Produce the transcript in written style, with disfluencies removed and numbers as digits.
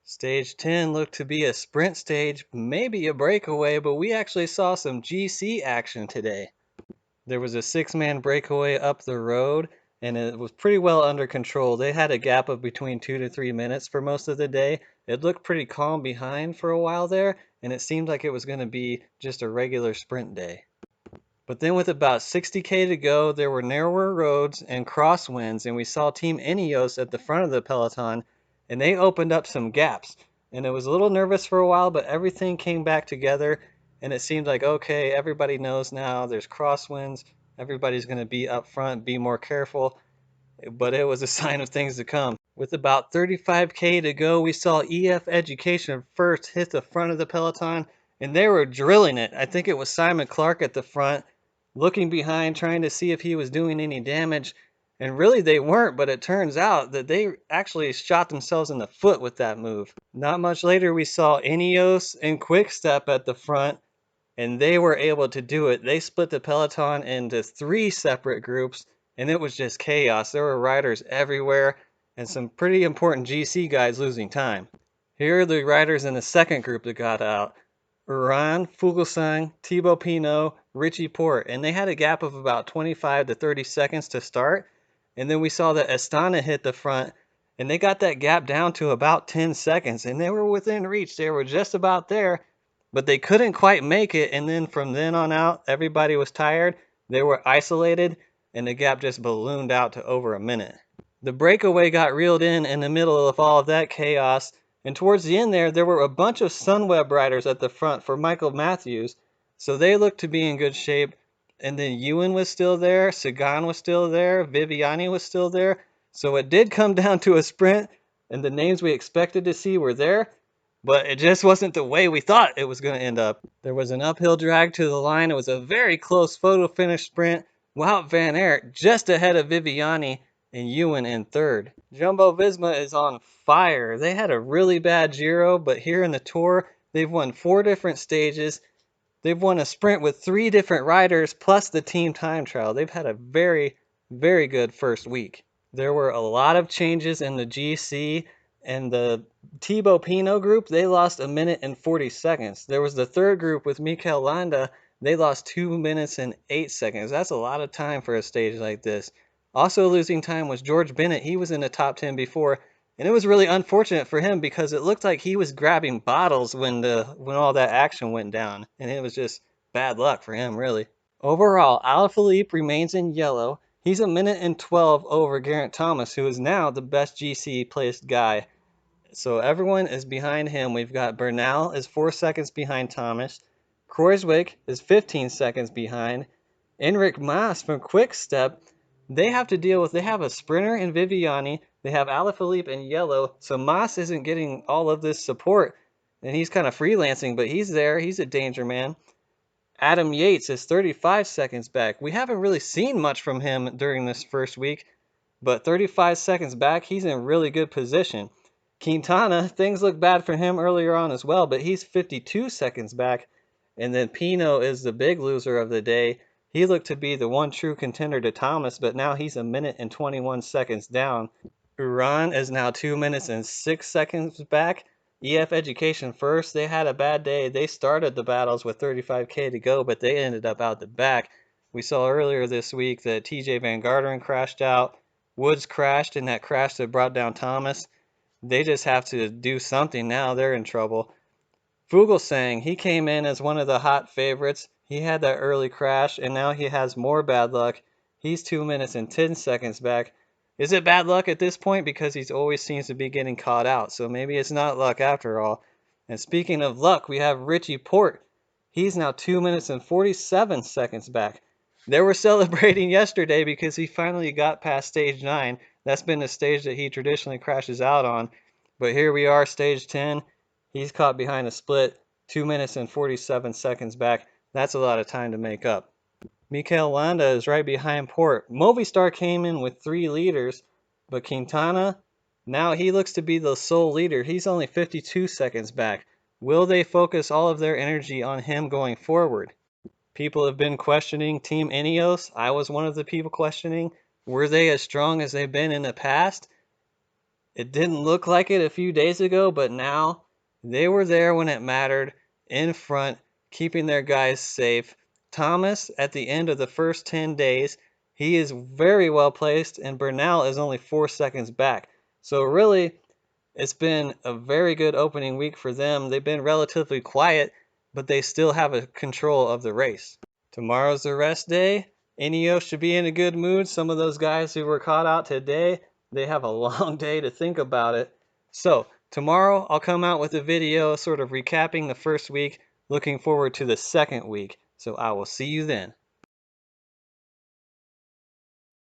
Stage 10 looked to be a sprint stage, maybe a breakaway, but we actually saw some GC action today. There was a six-man breakaway up the road, and it was pretty well under control. They had a gap of between 2 to 3 minutes for most of the day. It looked pretty calm behind for a while there, and it seemed like it was going to be just a regular sprint day. But then with about 60K to go, there were narrower roads and crosswinds, and we saw Team Ineos at the front of the peloton, and they opened up some gaps. And it was a little nervous for a while, but everything came back together, and it seemed like, okay, everybody knows now there's crosswinds, everybody's going to be up front, be more careful, but it was a sign of things to come. With about 35K to go, we saw EF Education first hit the front of the peloton, and they were drilling it. I think it was Simon Clark at the front, looking behind, trying to see if he was doing any damage. And really they weren't, but it turns out that they actually shot themselves in the foot with that move. Not much later, we saw Ineos and Quickstep at the front, and they were able to do it. They split the peloton into three separate groups, and it was just chaos. There were riders everywhere, and some pretty important GC guys losing time. Here are the riders in the second group that got out. Uran, Fuglsang, Thibaut Pinot, Richie Porte, and they had a gap of about 25 to 30 seconds to start. And then we saw that Astana hit the front, and they got that gap down to about 10 seconds, and they were within reach. They were just about there, but they couldn't quite make it. And then from then on out, everybody was tired. They were isolated, and the gap just ballooned out to over a minute. The breakaway got reeled in the middle of all of that chaos. And towards the end there were a bunch of Sunweb riders at the front for Michael Matthews. So they looked to be in good shape. And then Ewan was still there, Sagan was still there, Viviani was still there. So it did come down to a sprint, and the names we expected to see were there, but it just wasn't the way we thought it was going to end up. There was an uphill drag to the line. It was a very close photo finish sprint. Wout van Aert just ahead of Viviani and Ewan in third. Jumbo Visma is on fire. They had a really bad Giro, but here in the Tour, they've won 4 different stages. They've won a sprint with 3 different riders, plus the team time trial. They've had a very, very good first week. There were a lot of changes in the GC, and the Thibaut Pinot group, they lost 1 minute and 40 seconds. There was the third group with Mikel Landa. They lost 2 minutes and 8 seconds. That's a lot of time for a stage like this. Also losing time was George Bennett. He was in the top 10 before, and it was really unfortunate for him because it looked like he was grabbing bottles when all that action went down, and it was just bad luck for him, really. Overall, Alaphilippe remains in yellow. He's 1 minute and 12 over Geraint Thomas, who is now the best GC placed guy. So everyone is behind him. We've got Bernal is 4 seconds behind Thomas. Kruijswijk is 15 seconds behind. Enric Mas from Quickstep, they have a sprinter in Viviani. They have Alaphilippe in yellow. So Mas isn't getting all of this support. And he's kind of freelancing, but he's there. He's a danger man. Adam Yates is 35 seconds back. We haven't really seen much from him during this first week, but 35 seconds back, he's in really good position. Quintana, things look bad for him earlier on as well, but he's 52 seconds back. And then Pinot is the big loser of the day. He looked to be the one true contender to Thomas, but now he's 1 minute and 21 seconds down. Uran is now 2 minutes and 6 seconds back. EF Education first. They had a bad day. They started the battles with 35K to go, but they ended up out the back. We saw earlier this week that TJ Van Garderen crashed out. Woods crashed, and that crash that brought down Thomas. They just have to do something now. They're in trouble. Fuglsang, he came in as one of the hot favorites. He had that early crash, and now he has more bad luck. He's 2 minutes and 10 seconds back. Is it bad luck at this point? Because he always seems to be getting caught out. So maybe it's not luck after all. And speaking of luck, we have Richie Porte. He's now 2 minutes and 47 seconds back. They were celebrating yesterday because he finally got past stage 9. That's been the stage that he traditionally crashes out on. But here we are, stage 10. He's caught behind a split, 2 minutes and 47 seconds back. That's a lot of time to make up. Mikel Landa is right behind Porte. Movistar came in with 3 leaders, but Quintana, now he looks to be the sole leader. He's only 52 seconds back. Will they focus all of their energy on him going forward? People have been questioning Team Ineos. I was one of the people questioning. Were they as strong as they've been in the past? It didn't look like it a few days ago, but now they were there when it mattered, in front, keeping their guys safe. Thomas, at the end of the first 10 days, he is very well placed, and Bernal is only 4 seconds back. So really, it's been a very good opening week for them. They've been relatively quiet, but they still have a control of the race. Tomorrow's the rest day. Ineos should be in a good mood. Some of those guys who were caught out today, they have a long day to think about it. So tomorrow I'll come out with a video sort of recapping the first week, looking forward to the second week. So I will see you then.